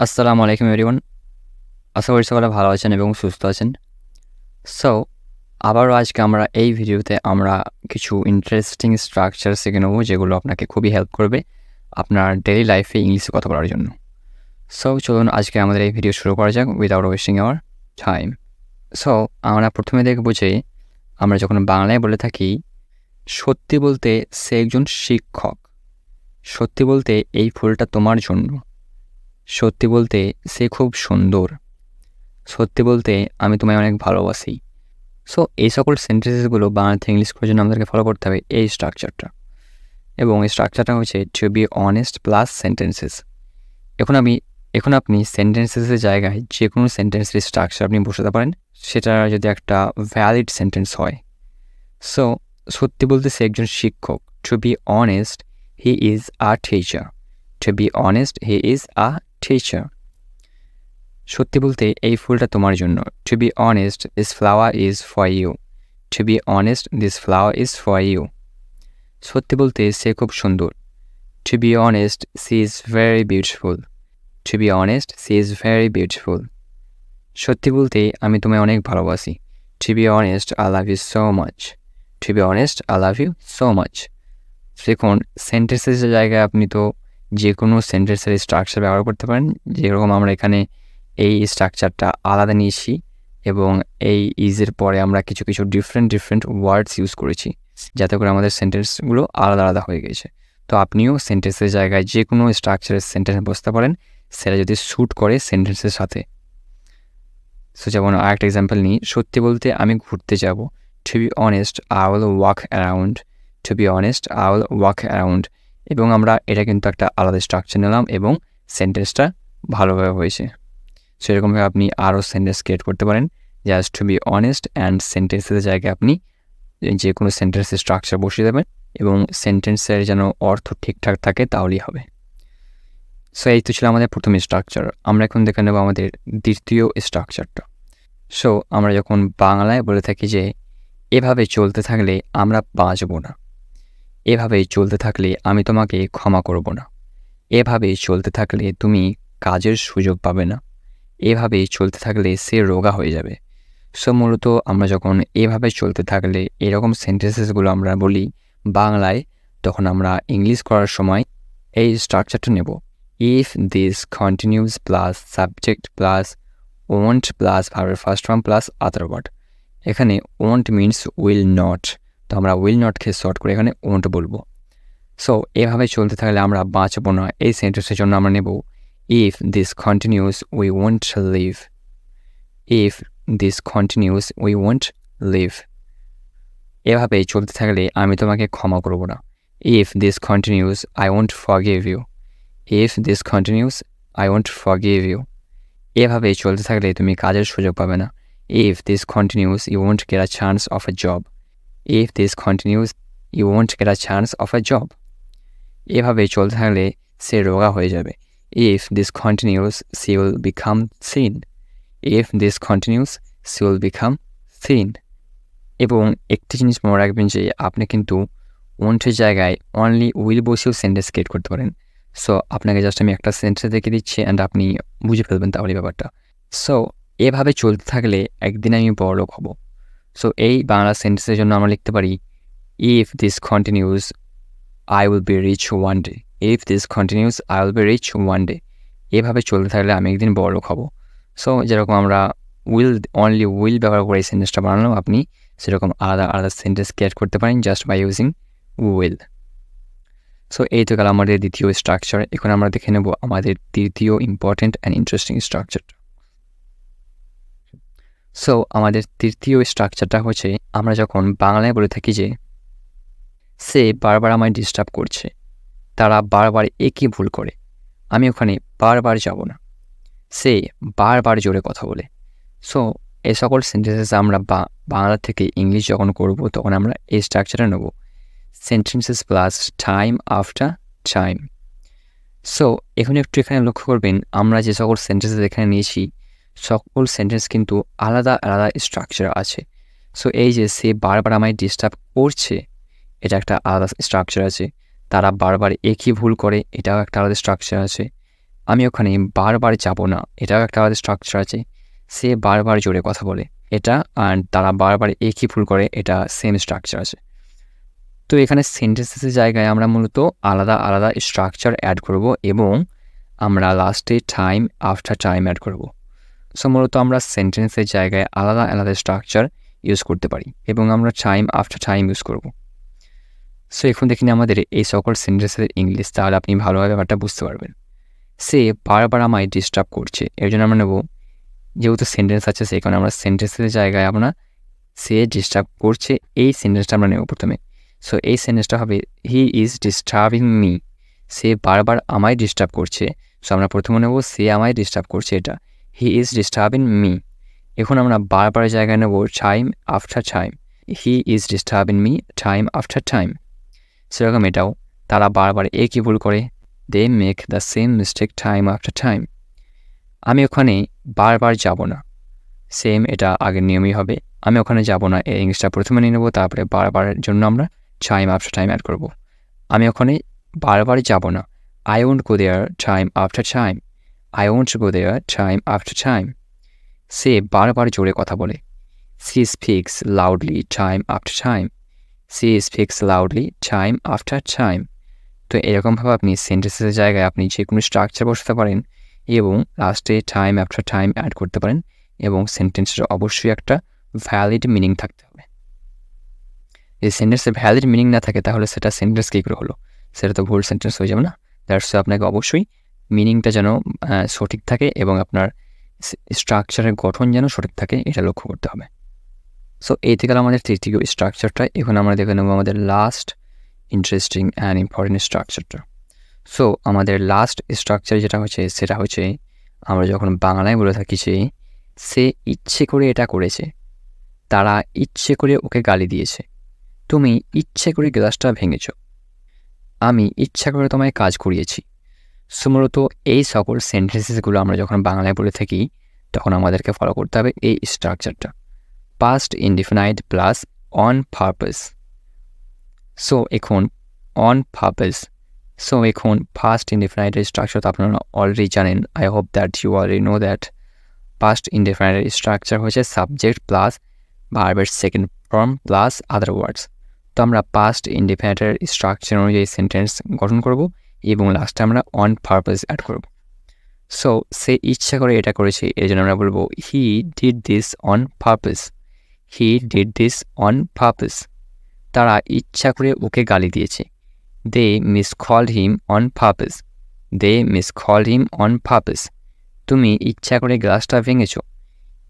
আসসালামু আলাইকুম এভরিওয়ান। আশা করি সকলে ভালো আছেন এবং সুস্থ আছেন। সো আবারও আজকে আমরা এই ভিডিওতে আমরা কিছু ইন্টারেস্টিং স্ট্রাকচার শিখে নেব, যেগুলো আপনাকে খুবই হেল্প করবে আপনার ডেইলি লাইফে ইংলিশে কথা বলার জন্য। সো চলুন আজকে আমাদের এই ভিডিও শুরু করা যাক without wasting our time. So আমরা প্রথমে দেখব যে আমরা যখন বাংলায় বলে থাকি সত্যি বলতে সে একজন শিক্ষক, সত্যি বলতে এই ফুলটা তোমার জন্য, সত্যি বলতে সে খুব সুন্দর, সত্যি বলতে আমি তোমায় অনেক ভালোবাসি। সো এই সকল সেন্টেন্সেসগুলো বাংলা থেকে ইংলিশ করার জন্য আমাদেরকে ফলো করতে হবে এই স্ট্রাকচারটা, এবং এই স্ট্রাকচারটা হচ্ছে to be honest plus sentences. এখন আপনি সেন্টেন্সেসের জায়গায় যে কোনো সেন্টেন্সের স্ট্রাকচার আপনি বসাতে পারেন, সেটা যদি একটা ভ্যালিড সেন্টেন্স হয়। সো সত্যি বলতে সে একজন শিক্ষক, to be honest he is a teacher, to be honest he is a teacher. সত্যি বলতে এই ফুলটা তোমার জন্য, to be honest this flower is for you, to be honest this flower is for you. সত্যি বলতে সে খুব সুন্দর, to be honest she is very beautiful, to be honest she is very beautiful. সত্যি বলতে আমি তোমায় অনেক ভালোবাসি, to be honest I love you so much, to be honest I love you so much. দেখুন সেন্টেন্সের জায়গায় আপনি তো যে কোনো সেন্টেন্সের স্ট্রাকচার ব্যবহার করতে পারেন, যেরকম আমরা এখানে এই স্ট্রাকচারটা আলাদা নিয়েছি এবং এই ইজের পরে আমরা কিছু কিছু ডিফারেন্ট ওয়ার্ডস ইউজ করেছি, যাতে করে আমাদের সেন্টেন্সগুলো আলাদা আলাদা হয়ে গেছে। তো আপনিও সেন্টেন্সের জায়গায় যে কোনো স্ট্রাকচারের সেন্টেন্স বসতে পারেন, সেটা যদি স্যুট করে সেন্টেন্সের সাথে। সো যেমন আরেকটা এক্সাম্পল নিই, সত্যি বলতে আমি ঘুরতে যাব, to be honest I will walk around, to be honest I will walk around. এবং আমরা এটা কিন্তু একটা আলাদা স্ট্রাকচার নিলাম এবং সেন্টেন্সটা ভালোভাবে হয়েছে। সো এরকমভাবে আপনি আরও সেন্টেন্স ক্রিয়েট করতে পারেন, just to be honest and সেন্টেন্সের জায়গায় আপনি যে কোনো সেন্টেন্সের স্ট্রাকচার বসিয়ে দেবেন এবং সেন্টেন্সের যেন অর্থ ঠিকঠাক থাকে, তাহলেই হবে। সো এই তো ছিল আমাদের প্রথম স্ট্রাকচার। আমরা এখন দেখে নেব আমাদের দ্বিতীয় স্ট্রাকচারটা। সো আমরা যখন বাংলায় বলে থাকি যে এভাবে চলতে থাকলে আমরা বাঁচব না, এভাবেই চলতে থাকলে আমি তোমাকে ক্ষমা করব না, এভাবেই চলতে থাকলে তুমি কাজের সুযোগ পাবে না, এভাবেই চলতে থাকলে সে রোগা হয়ে যাবে। সো মূলত আমরা যখন এভাবে চলতে থাকলে এরকম সেন্টেন্সেসগুলো আমরা বলি বাংলায়, তখন আমরা ইংলিশ করার সময় এই স্ট্রাকচারটা নেব। If this continuous plus subject plus won't plus ভার্বের first form plus other word. এখানে ওয়ন্ট মিনস উইল নট, তো আমরা উইল নটকে শর্ট করে এখানে ওয়ন্ট বলবো। সো এভাবে চলতে থাকলে আমরা বাঁচবো না, এই সেন্টেন্সের জন্য আমরা নেব if this continues we won't live, if this continues we won't live। এভাবে চলতে থাকলে আমি তোমাকে ক্ষমা করব না, if this continues I won't forgive you, if this continues I won't forgive you। এভাবে চলতে থাকলে তুমি কাজের সুযোগ পাবে না, if this continues you won't get a chance of a job, if this continues you won't get a chance of a job। এভাবে চলতে থাকলে সে রোগা হয়ে যাবে, if this continues she will become thin, if this continues she will become thin। এবং একটি জিনিস মনে রাখবেন যে আপনি কিন্তু ওন্টের জায়গায় অনলি উইল বসেও সেন্টেন্স ক্রিয়েট করতে পারেন। সো আপনাকে জাস্ট আমি একটা সেন্টেন্স দেখে দিচ্ছি অ্যান্ড আপনি বুঝে ফেলবেন তাহলে ব্যাপারটা। সো এভাবে চলতে থাকলে একদিন আমি বড়লোক হব। সো এই বাংলা সেন্টেন্সের জন্য আমরা লিখতে পারি if this continues I will be rich one day, if this continues I will be rich one day। এভাবে চলতে থাকলে আমি একদিন বড়লোক হব। সো যেরকম আমরা অনলি উইল ব্যবহার করে এই সেন্টেন্সটা বানালাম, আপনি সেরকম আলাদা আলাদা সেন্টেন্স ক্রিয়েট করতে পারেন just by using will. So এই তো গেল আমাদের দ্বিতীয় স্ট্রাকচার। এখন আমরা দেখে নেব আমাদের তৃতীয় ইম্পর্টেন্ট অ্যান্ড ইন্টারেস্টিং স্ট্রাকচারটা। সো আমাদের তৃতীয় স্ট্রাকচারটা হচ্ছে আমরা যখন বাংলায় বলে থাকি যে সে বারবার আমায় ডিস্টার্ব করছে, তারা বারবার একই ভুল করে, আমি ওখানে বারবার যাব না, সে বারবার জোরে কথা বলে। সো এই সকল সেন্টেন্সেস আমরা বাংলা থেকে ইংলিশ যখন করব তখন আমরা এই স্ট্রাকচারে নেব sentences plus time after time. So এখন একটু এখানে লক্ষ্য করবেন আমরা যে সকল সেন্টেন্সেস এখানে নিয়েছি সকল সেন্টেন্স কিন্তু আলাদা আলাদা স্ট্রাকচার আছে। সো এই যে সে বারবার আমায় ডিস্টার্ব করছে, এটা একটা আলাদা স্ট্রাকচার আছে। তারা বারবার একই ভুল করে, এটাও একটা আলাদা স্ট্রাকচার আছে। আমি ওখানে বারবার যাব না, এটাও একটা আলাদা স্ট্রাকচার আছে। সে বারবার জোরে কথা বলে, এটা অ্যান্ড তারা বারবার একই ভুল করে, এটা সেম স্ট্রাকচার আছে। তো এখানে সেন্টেন্সেসের জায়গায় আমরা মূলত আলাদা আলাদা স্ট্রাকচার অ্যাড করব এবং আমরা লাস্টে টাইম আফটার টাইম অ্যাড করব। সো মূলত আমরা সেন্টেন্সের জায়গায় আলাদা আলাদা স্ট্রাকচার ইউজ করতে পারি এবং আমরা টাইম আফটার টাইম ইউজ করব। সো এখন দেখি আমাদের এই সকল সেন্টেন্সের ইংলিশ, তাহলে আপনি ভালোভাবে ব্যাপারটা বুঝতে পারবেন। সে বারবার আমায় ডিস্টার্ব করছে, এর জন্য আমরা নেব, যেহেতু সেন্টেন্স আছে সেখানে আমরা সেন্টেন্সের জায়গায় আমরা সে ডিস্টার্ব করছে এই সেন্টেন্সটা আমরা নেব প্রথমে। সো এই সেন্টেন্সটা হবে হি ইজ ডিস্টার্বিং মি, সে বারবার আমায় ডিস্টার্ব করছে। সো আমরা প্রথমে নেব সে আমায় ডিস্টার্ব করছে, এটা হি ইজ ডিস্টার্বিং মি। এখন আমরা বারবার জায়গায় নেব time after time, he is disturbing me time after time. সেরকম এটাও, তারা বারবার একই ভুল করে, they make the same mistake time after time. আমি ওখানে বারবার যাব না, সেম এটা আগের নিয়মই হবে। আমি ওখানে যাব না এই ইংলিশটা প্রথমে নিয়ে নেব, তারপরে বারবারের জন্য আমরা টাইম আফটার টাইম অ্যাড করব। আমি ওখানে বারবার যাব না, I won't go there time after time, I won't go there time after time. সে বারবার জোরে কথা বলে, she speaks loudly time after time, she speaks loudly time after time. তো এরকমভাবে আপনি সেন্টেন্সের জায়গায় আপনি যে কোনো স্ট্রাকচার বসাতে পারেন এবং লাস্টে টাইম আফটার টাইম অ্যাড করতে পারেন এবং সেন্টেন্সের অবশ্যই একটা ভ্যালিড মিনিং থাকতে হবে। যদি সেন্টেন্সে ভ্যালিড মিনিং না থাকে তাহলে সেটা সেন্টেন্স কী করে হলো, সেটা তো ভুল সেন্টেন্স হয়ে যাবে না। দ্যাটস আপনাকে অবশ্যই মিনিংটা যেন সঠিক থাকে এবং আপনার স্ট্রাকচারের গঠন যেন সঠিক থাকে, এটা লক্ষ্য করতে হবে। সো এই থেকে আমাদের তৃতীয় স্ট্রাকচারটা। এখন আমরা দেখে নেব আমাদের লাস্ট ইন্টারেস্টিং অ্যান্ড ইম্পর্টেন্ট স্ট্রাকচারটা। সো আমাদের লাস্ট স্ট্রাকচার যেটা হচ্ছে সেটা হচ্ছে আমরা যখন বাংলায় বলে থাকি যে সে ইচ্ছে করে এটা করেছে, তারা ইচ্ছে করে ওকে গালি দিয়েছে, তুমি ইচ্ছে করে গ্লাসটা ভেঙেছ, আমি ইচ্ছা করে তোমায় কাজ করিয়েছি। সো মূলত এই সকল সেন্টেন্সেসগুলো আমরা যখন বাংলায় বলে থাকি তখন আমাদেরকে ফলো করতে হবে এই স্ট্রাকচারটা, past indefinite plus on purpose. So এখন অন পারপাস, সো এখন ফার্স্ট ইনডিফিনাইটের স্ট্রাকচার তো আপনারা অলরেডি জানেন, I hope that you already know that. Past ইনডিফিনাইটের স্ট্রাকচার হচ্ছে সাবজেক্ট প্লাস ভার্বের second form plus other words. তো আমরা পাস্ট ইনডিফিনাইটের স্ট্রাকচার অনুযায়ী সেন্টেন্স গঠন করব এবং লাস্টে আমরা অন পারপাস অ্যাড করব। সো সে ইচ্ছা করে এটা করেছে, এর জন্য আমরা বলবো he did this on purpose, he did this on purpose. তারা ইচ্ছা করে ওকে গালি দিয়েছে, they miscalled him on purpose, they miscalled him on purpose. তুমি ইচ্ছা করে গ্লাসটা ভেঙেছ,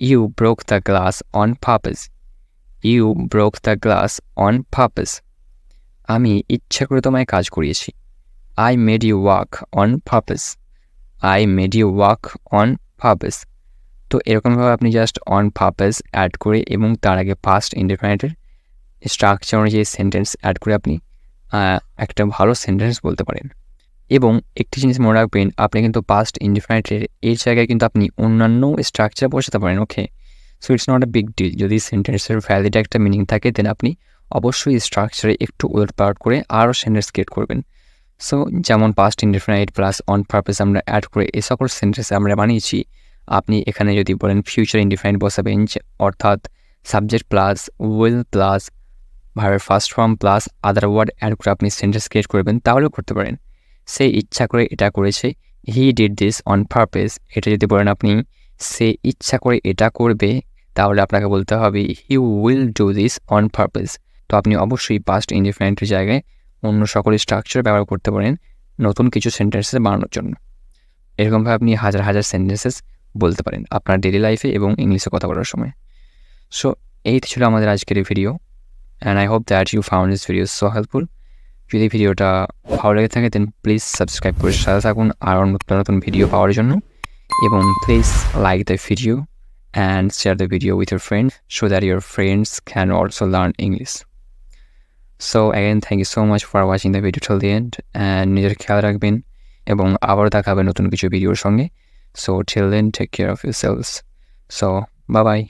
you broke the glass on purpose, you broke the glass on purpose. আমি ইচ্ছা করে তোমায় কাজ করিয়েছি, I made you work on purpose, I made you work on purpose. তো এরকমভাবে আপনি জাস্ট অন পারপাস অ্যাড করে এবং তার আগে পাস্ট ইনডিফিনাইটের স্ট্রাকচার অনুযায়ী সেন্টেন্স অ্যাড করে আপনি একটা ভালো সেন্টেন্স বলতে পারেন। এবং একটি জিনিস মনে রাখবেন, আপনি কিন্তু পাস্ট ইনডিফিনাইটের এই জায়গায় কিন্তু আপনি অন্যান্য স্ট্রাকচার বসাতে পারেন, okay. So it's not a big deal. যদি সেন্টেন্সের ভ্যালিড একটা মিনিং থাকে দেন আপনি অবশ্যই স্ট্রাকচারে একটু উলটপালট করে আরও সেন্টেন্স ক্রিয়েট করবেন। সো যেমন past indefinite plus on purpose আমরা অ্যাড করে এই সকল সেন্টেন্স আমরা বানিয়েছি। আপনি এখানে যদি বলেন ফিউচার ইনডিফাইন্ড বসাবেন, অর্থাৎ সাবজেক্ট প্লাস উইল প্লাস ভার্বের first form plus other word add করে আপনি সেন্টেন্স ক্রিয়েট করবেন, তাহলেও করতে পারেন। সে ইচ্ছা করে এটা করেছে, হি ডিড দিস অন পারপাস। এটা যদি বলেন আপনি সে ইচ্ছা করে এটা করবে, তাহলে আপনাকে বলতে হবে he will do this on purpose. তো আপনি অবশ্যই পাস্ট ইনডিফিনাইটের জায়গায় অন্য সকল স্ট্রাকচার ব্যবহার করতে পারেন নতুন কিছু সেন্টেন্সেস বানানোর জন্য। এরকমভাবে আপনি হাজার হাজার সেন্টেন্সেস বলতে পারেন আপনার ডেইলি লাইফে এবং ইংলিশে কথা বলার সময়। সো এই ছিল আমাদের আজকের এই video and I hope that you found this video so helpful. যদি ভিডিওটা ভালো লেগে থাকে দেন প্লিজ সাবস্ক্রাইব করে সাথে থাকুন আরও নতুন নতুন ভিডিও পাওয়ার জন্য, এবং please like the video and share the video with your friends so that your friends can also learn English. So again thank you so much for watching the video till the end and নিজের খেয়াল রাখবেন এবং আবারও দেখা হবে নতুন কিছু ভিডিওর সঙ্গে। So till then take care of yourselves. So bye by.